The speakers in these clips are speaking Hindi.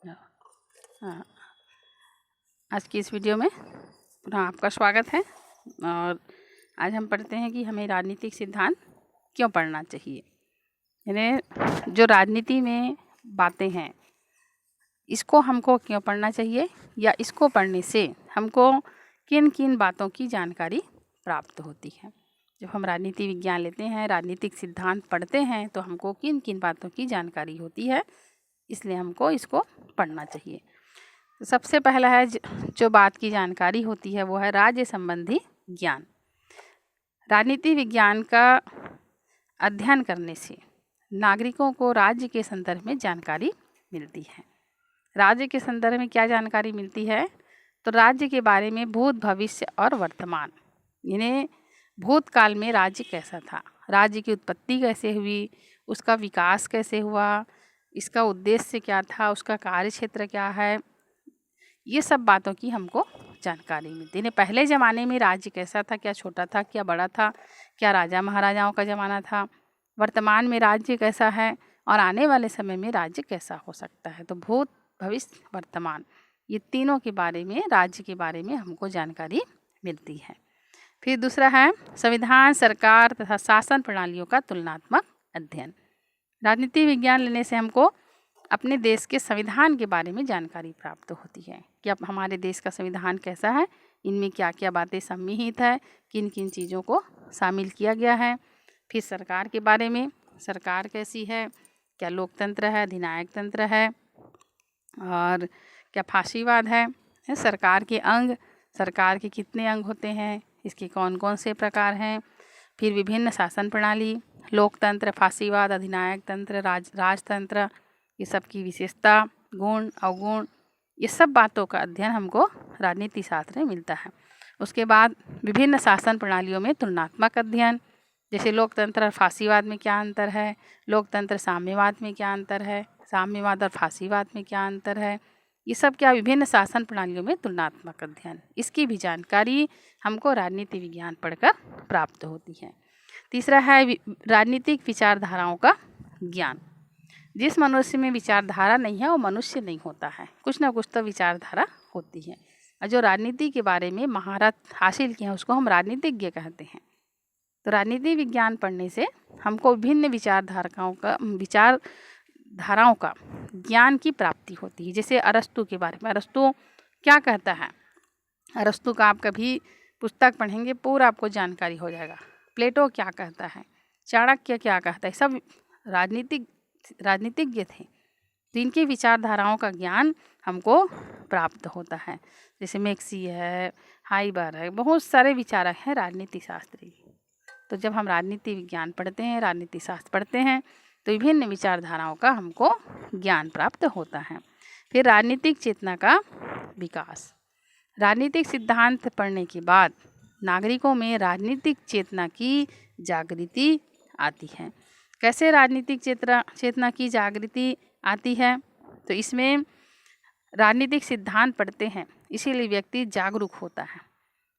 हाँ, आज की इस वीडियो में पुनः आपका स्वागत है। और आज हम पढ़ते हैं कि हमें राजनीतिक सिद्धांत क्यों पढ़ना चाहिए। यानी जो राजनीति में बातें हैं इसको हमको क्यों पढ़ना चाहिए, या इसको पढ़ने से हमको किन किन बातों की जानकारी प्राप्त होती है। जब हम राजनीति विज्ञान लेते हैं, राजनीतिक सिद्धांत पढ़ते हैं, तो हमको किन किन बातों की जानकारी होती है, इसलिए हमको इसको पढ़ना चाहिए। तो सबसे पहला है जो बात की जानकारी होती है वो है राज्य संबंधी ज्ञान। राजनीति विज्ञान का अध्ययन करने से नागरिकों को राज्य के संदर्भ में जानकारी मिलती है। राज्य के संदर्भ में क्या जानकारी मिलती है, तो राज्य के बारे में भूत, भविष्य और वर्तमान, यानी भूतकाल में राज्य कैसा था, राज्य की उत्पत्ति कैसे हुई, उसका विकास कैसे हुआ, इसका उद्देश्य क्या था, उसका कार्य क्षेत्र क्या है, ये सब बातों की हमको जानकारी मिलती है। पहले ज़माने में राज्य कैसा था, क्या छोटा था, क्या बड़ा था, क्या राजा महाराजाओं का ज़माना था, वर्तमान में राज्य कैसा है, और आने वाले समय में राज्य कैसा हो सकता है। तो भूत, भविष्य, वर्तमान, ये तीनों के बारे में, राज्य के बारे में हमको जानकारी मिलती है। फिर दूसरा है संविधान, सरकार तथा शासन प्रणालियों का तुलनात्मक अध्ययन। राजनीति विज्ञान लेने से हमको अपने देश के संविधान के बारे में जानकारी प्राप्त होती है कि अब हमारे देश का संविधान कैसा है, इनमें क्या क्या बातें सम्मिलित है, किन किन चीज़ों को शामिल किया गया है। फिर सरकार के बारे में, सरकार कैसी है, क्या लोकतंत्र है, अधिनायक तंत्र है, और क्या फांसीवाद है। सरकार के अंग, सरकार के कितने अंग होते हैं, इसके कौन कौन से प्रकार हैं। फिर विभिन्न शासन प्रणाली, लोकतंत्र, फांसीवाद, अधिनायक तंत्र, राजतंत्र, ये सब की विशेषता, गुण, अवगुण, ये सब बातों का अध्ययन हमको राजनीति शास्त्र में मिलता है। उसके बाद विभिन्न शासन प्रणालियों में तुलनात्मक अध्ययन, जैसे लोकतंत्र और फांसीवाद में क्या अंतर है, लोकतंत्र साम्यवाद में क्या अंतर है, साम्यवाद और फांसीवाद में क्या अंतर है, ये सब क्या विभिन्न शासन प्रणालियों में तुलनात्मक अध्ययन, इसकी भी जानकारी हमको राजनीति विज्ञान पढ़कर प्राप्त होती है। तीसरा है राजनीतिक विचारधाराओं का ज्ञान। जिस मनुष्य में विचारधारा नहीं है वो मनुष्य नहीं होता है, कुछ ना कुछ तो विचारधारा होती है। और जो राजनीति के बारे में महारत हासिल की है उसको हम राजनीतिज्ञ कहते हैं। तो राजनीति विज्ञान पढ़ने से हमको विभिन्न विचारधाराओं का ज्ञान की प्राप्ति होती है। जैसे अरस्तु के बारे में, अरस्तु क्या कहता है, अरस्तु का आप कभी पुस्तक पढ़ेंगे पूरा आपको जानकारी हो जाएगा। प्लेटो क्या कहता है, चाणक्य क्या कहता है, सब राजनीतिज्ञ थे। तो इनकी विचारधाराओं का ज्ञान हमको प्राप्त होता है। जैसे मैक्सी है, हाइबर है, बहुत सारे विचारक हैं राजनीति शास्त्री। तो जब हम राजनीति विज्ञान पढ़ते हैं, राजनीति शास्त्र पढ़ते हैं, तो विभिन्न विचारधाराओं का हमको ज्ञान प्राप्त होता है। फिर राजनीतिक चेतना का विकास। राजनीतिक सिद्धांत पढ़ने के बाद नागरिकों में राजनीतिक चेतना की जागृति आती है। कैसे राजनीतिक चेतना की जागृति आती है, तो इसमें राजनीतिक सिद्धांत पढ़ते हैं इसीलिए व्यक्ति जागरूक होता है।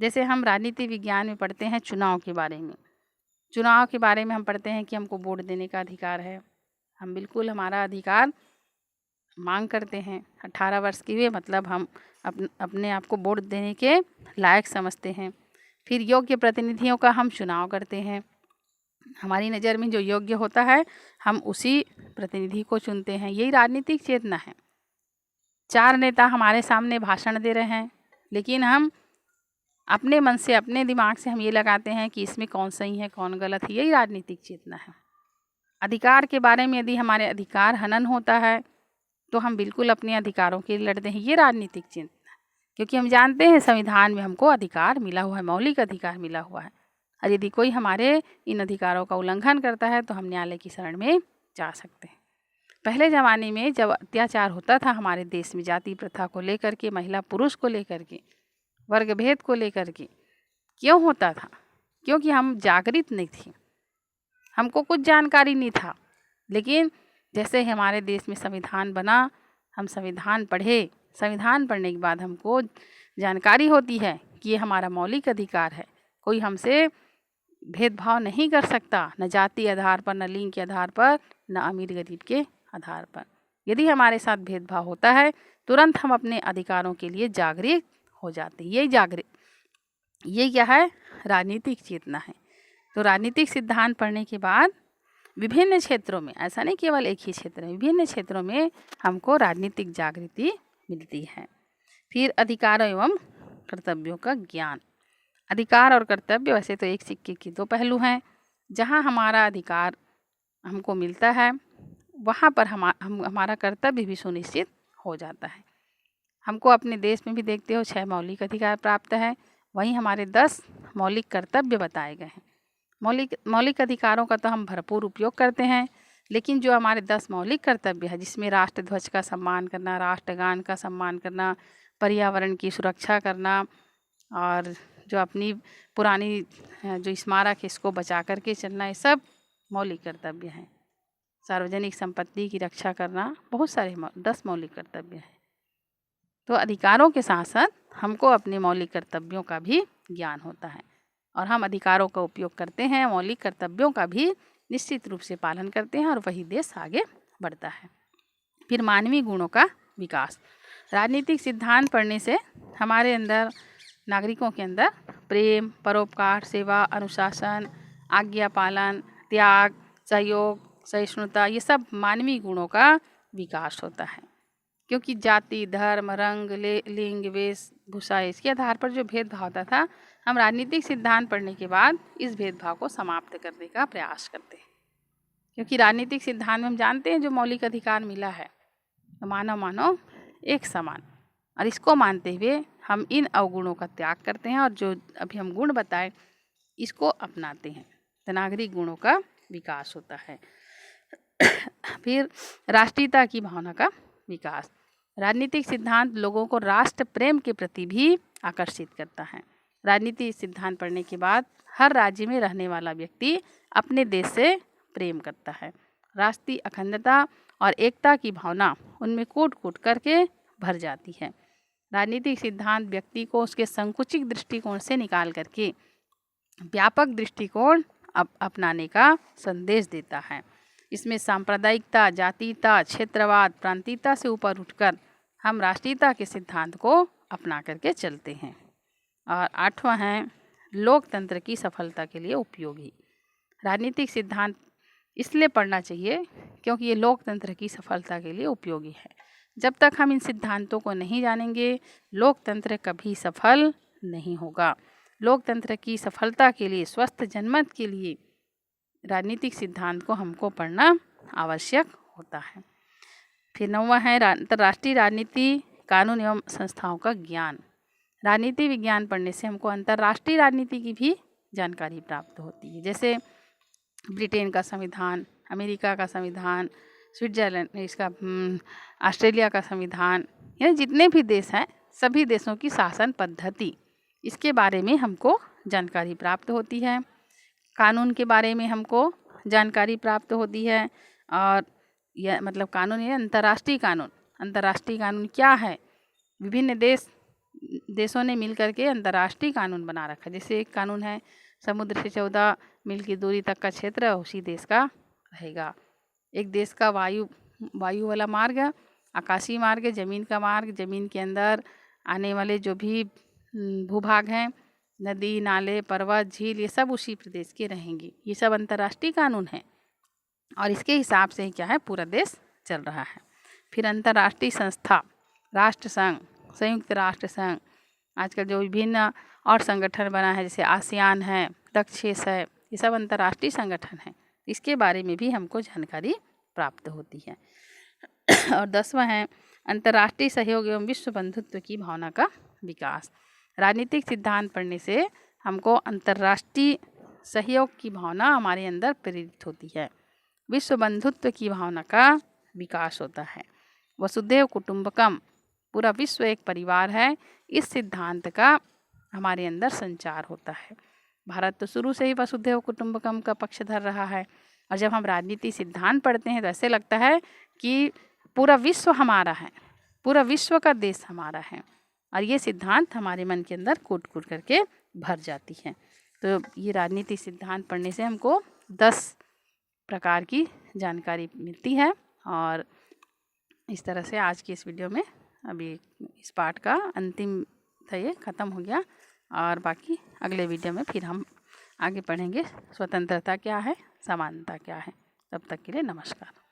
जैसे हम राजनीति विज्ञान में पढ़ते हैं चुनाव के बारे में, चुनाव के बारे में हम पढ़ते हैं कि हमको वोट देने का अधिकार है, हम बिल्कुल हमारा अधिकार मांग करते हैं। 18 वर्ष की हुए मतलब हम अपने आप को वोट देने के लायक समझते हैं। फिर योग्य प्रतिनिधियों का हम चुनाव करते हैं, हमारी नज़र में जो योग्य होता है हम उसी प्रतिनिधि को चुनते हैं। यही राजनीतिक चेतना है। 4 नेता हमारे सामने भाषण दे रहे हैं, लेकिन हम अपने मन से, अपने दिमाग से हम ये लगाते हैं कि इसमें कौन सही है कौन गलत है। यही राजनीतिक चेतना है। अधिकार के बारे में यदि हमारे अधिकार हनन होता है तो हम बिल्कुल अपने अधिकारों के लिए लड़ते हैं। ये राजनीतिक चेतना है, क्योंकि हम जानते हैं संविधान में हमको अधिकार मिला हुआ है, मौलिक अधिकार मिला हुआ है। और यदि कोई हमारे इन अधिकारों का उल्लंघन करता है तो हम न्यायालय की शरण में जा सकते हैं। पहले ज़माने में जब अत्याचार होता था हमारे देश में, जाति प्रथा को लेकर के, महिला पुरुष को लेकर के, वर्ग भेद को लेकर के, क्यों होता था? क्योंकि हम जागृत नहीं थे, हमको कुछ जानकारी नहीं था। लेकिन जैसे हमारे देश में संविधान बना, हम संविधान पढ़े, संविधान पढ़ने के बाद हमको जानकारी होती है कि ये हमारा मौलिक अधिकार है, कोई हमसे भेदभाव नहीं कर सकता, न जाति आधार पर, न लिंग के आधार पर, न अमीर गरीब के आधार पर। यदि हमारे साथ भेदभाव होता है तुरंत हम अपने अधिकारों के लिए जागृत हो जाते हैं। ये क्या है? राजनीतिक चेतना है। तो राजनीतिक सिद्धांत पढ़ने के बाद विभिन्न क्षेत्रों में, ऐसा नहीं केवल एक ही क्षेत्र में, विभिन्न क्षेत्रों में हमको राजनीतिक जागृति मिलती है। फिर अधिकारों एवं कर्तव्यों का ज्ञान। अधिकार और कर्तव्य वैसे तो एक सिक्के के दो पहलू हैं। जहाँ हमारा अधिकार हमको मिलता है वहाँ पर हमारा कर्तव्य भी सुनिश्चित हो जाता है। हमको अपने देश में भी देखते हो 6 मौलिक अधिकार प्राप्त है, वहीं हमारे 10 मौलिक कर्तव्य बताए गए हैं। मौलिक अधिकारों का तो हम भरपूर उपयोग करते हैं, लेकिन जो हमारे 10 मौलिक कर्तव्य है जिसमें राष्ट्र ध्वज का सम्मान करना, राष्ट्रगान का सम्मान करना, पर्यावरण की सुरक्षा करना और जो अपनी पुरानी जो स्मारक है इसको बचा करके चलना, ये सब मौलिक कर्तव्य हैं। सार्वजनिक संपत्ति की रक्षा करना, बहुत सारे 10 मौलिक कर्तव्य हैं। तो अधिकारों के साथ साथ हमको अपने मौलिक कर्तव्यों का भी ज्ञान होता है और हम अधिकारों का उपयोग करते हैं, मौलिक कर्तव्यों का भी निश्चित रूप से पालन करते हैं और वही देश आगे बढ़ता है। फिर मानवीय गुणों का विकास। राजनीतिक सिद्धांत पढ़ने से हमारे अंदर, नागरिकों के अंदर प्रेम, परोपकार, सेवा, अनुशासन, आज्ञा पालन, त्याग, सहयोग, सहिष्णुता, ये सब मानवीय गुणों का विकास होता है। क्योंकि जाति, धर्म, रंग, लिंग, वेशभूषा, इसके आधार पर जो भेदभाव होता था, हम राजनीतिक सिद्धांत पढ़ने के बाद इस भेदभाव को समाप्त करने का प्रयास करते हैं। क्योंकि राजनीतिक सिद्धांत में हम जानते हैं जो मौलिक अधिकार मिला है, तो मानव एक समान, और इसको मानते हुए हम इन अवगुणों का त्याग करते हैं और जो अभी हम गुण बताए इसको अपनाते हैं, तो नागरिक गुणों का विकास होता है। फिर राष्ट्रीयता की भावना का विकास। राजनीतिक सिद्धांत लोगों को राष्ट्र प्रेम के प्रति भी आकर्षित करता है। राजनीतिक सिद्धांत पढ़ने के बाद हर राज्य में रहने वाला व्यक्ति अपने देश से प्रेम करता है। राष्ट्रीय अखंडता और एकता की भावना उनमें कूट कूट करके भर जाती है। राजनीतिक सिद्धांत व्यक्ति को उसके संकुचित दृष्टिकोण से निकाल करके व्यापक दृष्टिकोण अपनाने का संदेश देता है। इसमें सांप्रदायिकता, जातीयता, क्षेत्रवाद, प्रांतीयता से ऊपर उठकर हम राष्ट्रीयता के सिद्धांत को अपना करके चलते हैं। और 8वां है लोकतंत्र की सफलता के लिए उपयोगी। राजनीतिक सिद्धांत इसलिए पढ़ना चाहिए क्योंकि ये लोकतंत्र की सफलता के लिए उपयोगी है। जब तक हम इन सिद्धांतों को नहीं जानेंगे लोकतंत्र कभी सफल नहीं होगा। लोकतंत्र की सफलता के लिए, स्वस्थ जनमत के लिए राजनीतिक सिद्धांत को हमको पढ़ना आवश्यक होता है। फिर 9वां है अंतर्राष्ट्रीय राजनीति, कानून एवं संस्थाओं का ज्ञान। राजनीति विज्ञान पढ़ने से हमको अंतर्राष्ट्रीय राजनीति की भी जानकारी प्राप्त होती है। जैसे ब्रिटेन का संविधान, अमेरिका का संविधान, स्विट्जरलैंड, इसका ऑस्ट्रेलिया का संविधान, यानी जितने भी देश हैं सभी देशों की शासन पद्धति, इसके बारे में हमको जानकारी प्राप्त होती है। कानून के बारे में हमको जानकारी प्राप्त होती है। और यह मतलब कानून है अंतर्राष्ट्रीय कानून। अंतर्राष्ट्रीय कानून क्या है? विभिन्न देशों ने मिलकर के अंतर्राष्ट्रीय कानून बना रखा है। जैसे एक कानून है समुद्र से 14 मील की दूरी तक का क्षेत्र उसी देश का रहेगा। एक देश का वायु वाला मार्ग, आकाशीय मार्ग, ज़मीन का मार्ग, ज़मीन के अंदर आने वाले जो भी भूभाग हैं, नदी, नाले, पर्वत, झील, ये सब उसी प्रदेश के रहेंगी। ये सब अंतर्राष्ट्रीय कानून है और इसके हिसाब से ही क्या है पूरा देश चल रहा है। फिर अंतर्राष्ट्रीय संस्था, राष्ट्र संघ, संयुक्त राष्ट्र संघ, आजकल जो विभिन्न और संगठन बना है जैसे आसियान है, डक्सेस है, ये सब अंतर्राष्ट्रीय संगठन हैं। इसके बारे में भी हमको जानकारी प्राप्त होती है। और 10वां है अंतर्राष्ट्रीय सहयोग एवं विश्व बंधुत्व की भावना का विकास। राजनीतिक सिद्धांत पढ़ने से हमको अंतर्राष्ट्रीय सहयोग की भावना हमारे अंदर प्रेरित होती है। विश्व बंधुत्व की भावना का विकास होता है। वसुधैव कुटुंबकम, पूरा विश्व एक परिवार है, इस सिद्धांत का हमारे अंदर संचार होता है। भारत तो शुरू से ही वसुधैव कुटुंबकम का पक्षधर रहा है और जब हम राजनीति सिद्धांत पढ़ते हैं तो ऐसे लगता है कि पूरा विश्व हमारा है, पूरा विश्व का देश हमारा है और ये सिद्धांत हमारे मन के अंदर कूट कूट करके भर जाती है। तो ये राजनीति सिद्धांत पढ़ने से हमको 10 प्रकार की जानकारी मिलती है और इस तरह से आज की इस वीडियो में अभी इस पार्ट का अंतिम था, ये ख़त्म हो गया। और बाकी अगले वीडियो में फिर हम आगे पढ़ेंगे स्वतंत्रता क्या है, समानता क्या है। तब तक के लिए नमस्कार।